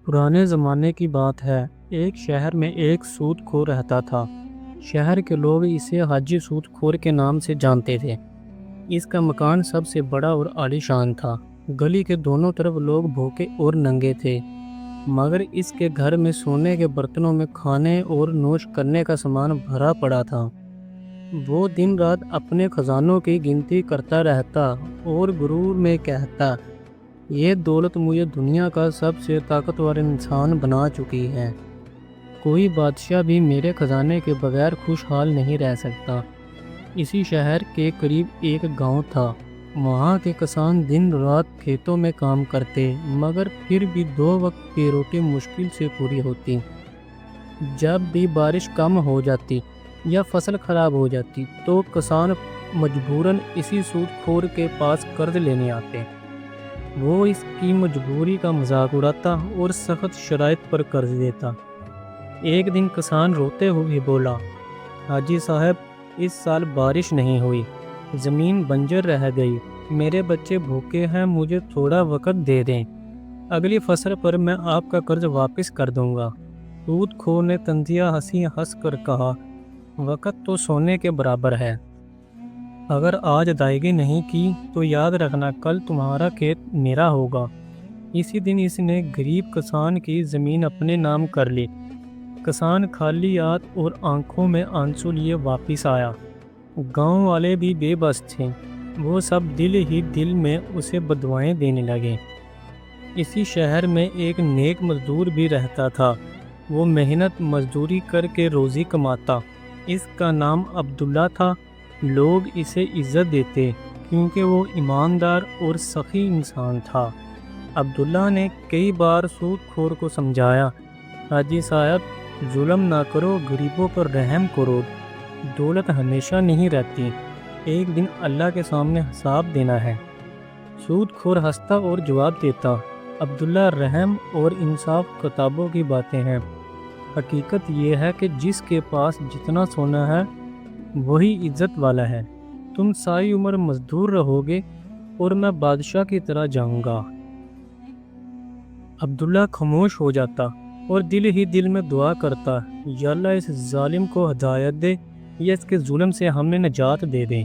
پرانے زمانے کی بات ہے۔ ایک شہر میں ایک سود خور رہتا تھا۔ شہر کے لوگ اسے حاجی سود خور کے نام سے جانتے تھے۔ اس کا مکان سب سے بڑا اور عالیشان تھا۔ گلی کے دونوں طرف لوگ بھوکے اور ننگے تھے، مگر اس کے گھر میں سونے کے برتنوں میں کھانے اور نوش کرنے کا سامان بھرا پڑا تھا۔ وہ دن رات اپنے خزانوں کی گنتی کرتا رہتا اور غرور میں کہتا، یہ دولت مجھے دنیا کا سب سے طاقتور انسان بنا چکی ہے۔ کوئی بادشاہ بھی میرے خزانے کے بغیر خوشحال نہیں رہ سکتا۔ اسی شہر کے قریب ایک گاؤں تھا۔ وہاں کے کسان دن رات کھیتوں میں کام کرتے، مگر پھر بھی 2 وقت کی روٹی مشکل سے پوری ہوتی۔ جب بھی بارش کم ہو جاتی یا فصل خراب ہو جاتی تو کسان مجبوراً اسی سود خور کے پاس قرض لینے آتے۔ وہ اس کی مجبوری کا مذاق اڑاتا اور سخت شرائط پر قرض دیتا۔ ایک دن کسان روتے ہوئے بولا، حاجی صاحب، اس سال بارش نہیں ہوئی، زمین بنجر رہ گئی، میرے بچے بھوکے ہیں، مجھے تھوڑا وقت دے دیں، اگلی فصل پر میں آپ کا قرض واپس کر دوں گا۔ سود خور نے طنزیہ ہنس کر کہا، وقت تو سونے کے برابر ہے، اگر آج ادائیگی نہیں کی تو یاد رکھنا کل تمہارا کھیت میرا ہوگا۔ اسی دن اس نے غریب کسان کی زمین اپنے نام کر لی۔ کسان خالی ہاتھ اور آنکھوں میں آنسو لیے واپس آیا۔ گاؤں والے بھی بے بس تھے، وہ سب دل ہی دل میں اسے بددعائیں دینے لگے۔ اسی شہر میں ایک نیک مزدور بھی رہتا تھا۔ وہ محنت مزدوری کر کے روزی کماتا۔ اس کا نام عبداللہ تھا۔ لوگ اسے عزت دیتے کیونکہ وہ ایماندار اور سخی انسان تھا۔ عبداللہ نے کئی بار سود خور کو سمجھایا، حاجی صاحب، ظلم نہ کرو، غریبوں پر رحم کرو، دولت ہمیشہ نہیں رہتی، ایک دن اللہ کے سامنے حساب دینا ہے۔ سود خور ہنستا اور جواب دیتا، عبداللہ، رحم اور انصاف کتابوں کی باتیں ہیں، حقیقت یہ ہے کہ جس کے پاس جتنا سونا ہے وہی عزت والا ہے۔ تم ساری عمر مزدور رہو گے اور میں بادشاہ کی طرح جاؤں گا۔ عبداللہ خاموش ہو جاتا اور دل ہی دل میں دعا کرتا، یا اللہ، اس ظالم کو ہدایت دے یا اس کے ظلم سے ہمیں نجات دے دے۔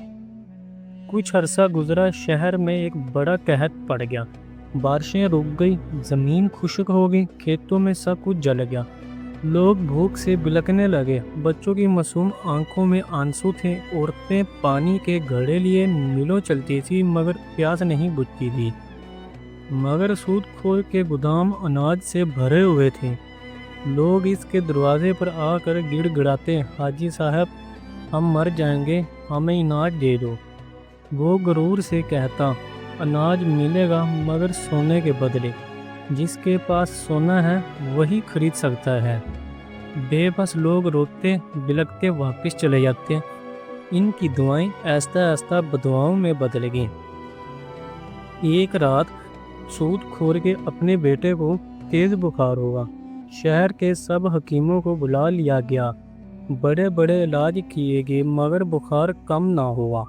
کچھ عرصہ گزرا، شہر میں ایک بڑا قحط پڑ گیا۔ بارشیں رک گئی، زمین خشک ہو گئی، کھیتوں میں سب کچھ جل گیا۔ لوگ بھوک سے بلکنے لگے، بچوں کی معصوم آنکھوں میں آنسو تھے، عورتیں پانی کے گھڑے لیے میلوں چلتی تھی مگر پیاس نہیں بجھتی تھی۔ مگر سود خور کے گودام اناج سے بھرے ہوئے تھے۔ لوگ اس کے دروازے پر آ کر گڑ گڑاتے، حاجی صاحب، ہم مر جائیں گے، ہمیں اناج دے دو۔ وہ غرور سے کہتا، اناج ملے گا مگر سونے کے بدلے، جس کے پاس سونا ہے وہی خرید سکتا ہے۔ بے بس لوگ روتے بلکتے واپس چلے جاتے۔ ان کی دعائیں آہستہ آہستہ بددعاؤں میں بدل گئیں۔ ایک رات سود خور کے اپنے بیٹے کو تیز بخار ہوا۔ شہر کے سب حکیموں کو بلا لیا گیا، بڑے بڑے علاج کیے گئے مگر بخار کم نہ ہوا۔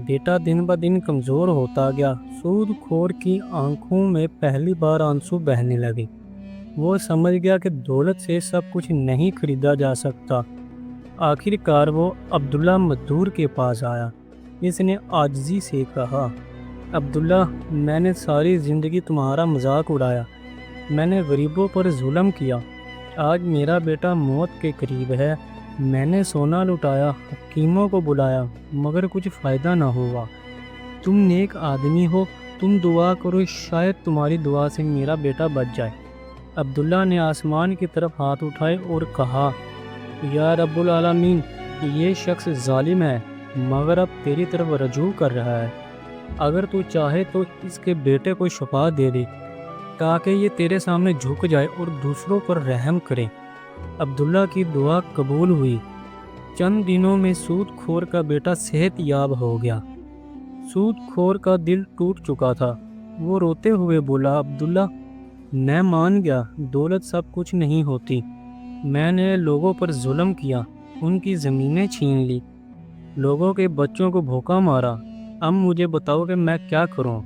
بیٹا دن بدن کمزور ہوتا گیا۔ سود خور کی آنکھوں میں پہلی بار آنسو بہنے لگے۔ وہ سمجھ گیا کہ دولت سے سب کچھ نہیں خریدا جا سکتا۔ آخر کار وہ عبداللہ مزدور کے پاس آیا۔ اس نے عاجزی سے کہا، عبداللہ، میں نے ساری زندگی تمہارا مذاق اڑایا، میں نے غریبوں پر ظلم کیا، آج میرا بیٹا موت کے قریب ہے، میں نے سونا لٹایا، حکیموں کو بلایا مگر کچھ فائدہ نہ ہوا۔ تم نیک آدمی ہو، تم دعا کرو، شاید تمہاری دعا سے میرا بیٹا بچ جائے۔ عبداللہ نے آسمان کی طرف ہاتھ اٹھائے اور کہا، یا رب العالمین، یہ شخص ظالم ہے مگر اب تیری طرف رجوع کر رہا ہے، اگر تو چاہے تو اس کے بیٹے کو شفا دے دے تاکہ یہ تیرے سامنے جھک جائے اور دوسروں پر رحم کرے۔ عبداللہ کی دعا قبول ہوئی۔ چند دنوں میں سود خور کا بیٹا صحت یاب ہو گیا۔ سود خور کا دل ٹوٹ چکا تھا۔ وہ روتے ہوئے بولا، عبداللہ، میں مان گیا، دولت سب کچھ نہیں ہوتی، میں نے لوگوں پر ظلم کیا، ان کی زمینیں چھین لی، لوگوں کے بچوں کو بھوکا مارا، اب مجھے بتاؤ کہ میں کیا کروں۔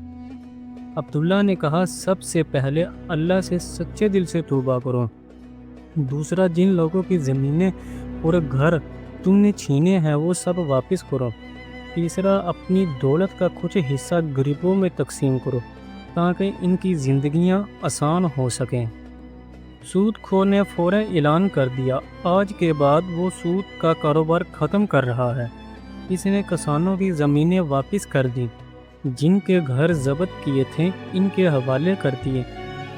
عبداللہ نے کہا سب سے پہلے اللہ سے سچے دل سے توبہ کرو، دوسرا جن لوگوں کی زمینیں اور گھر تم نے چھینے ہیں وہ سب واپس کرو، تیسرا اپنی دولت کا کچھ حصہ غریبوں میں تقسیم کرو تاکہ ان کی زندگیاں آسان ہو سکیں۔ سود خور نے فوراً اعلان کر دیا آج کے بعد وہ سود کا کاروبار ختم کر رہا ہے۔ اس نے کسانوں کی زمینیں واپس کر دیں، جن کے گھر ضبط کیے تھے ان کے حوالے کر دیے،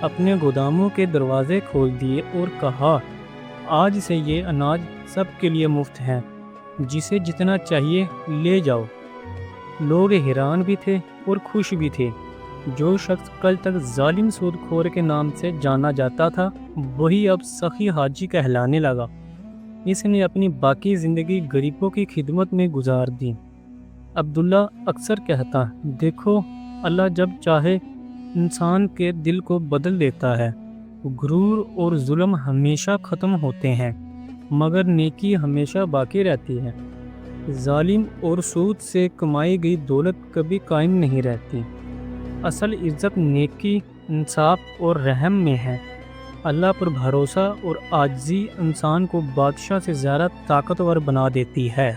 اپنے گوداموں کے دروازے کھول دیے اور کہا آج سے یہ اناج سب کے لیے مفت ہے، جسے جتنا چاہیے لے جاؤ۔ لوگ حیران بھی تھے اور خوش بھی تھے۔ جو شخص کل تک ظالم سود خور کے نام سے جانا جاتا تھا وہی اب سخی حاجی کہلانے لگا۔ اس نے اپنی باقی زندگی غریبوں کی خدمت میں گزار دی۔ عبداللہ اکثر کہتا دیکھو اللہ جب چاہے انسان کے دل کو بدل دیتا ہے۔ غرور اور ظلم ہمیشہ ختم ہوتے ہیں مگر نیکی ہمیشہ باقی رہتی ہے۔ ظالم اور سود سے کمائی گئی دولت کبھی قائم نہیں رہتی۔ اصل عزت نیکی، انصاف اور رحم میں ہے۔ اللہ پر بھروسہ اور عاجزی انسان کو بادشاہ سے زیادہ طاقتور بنا دیتی ہے۔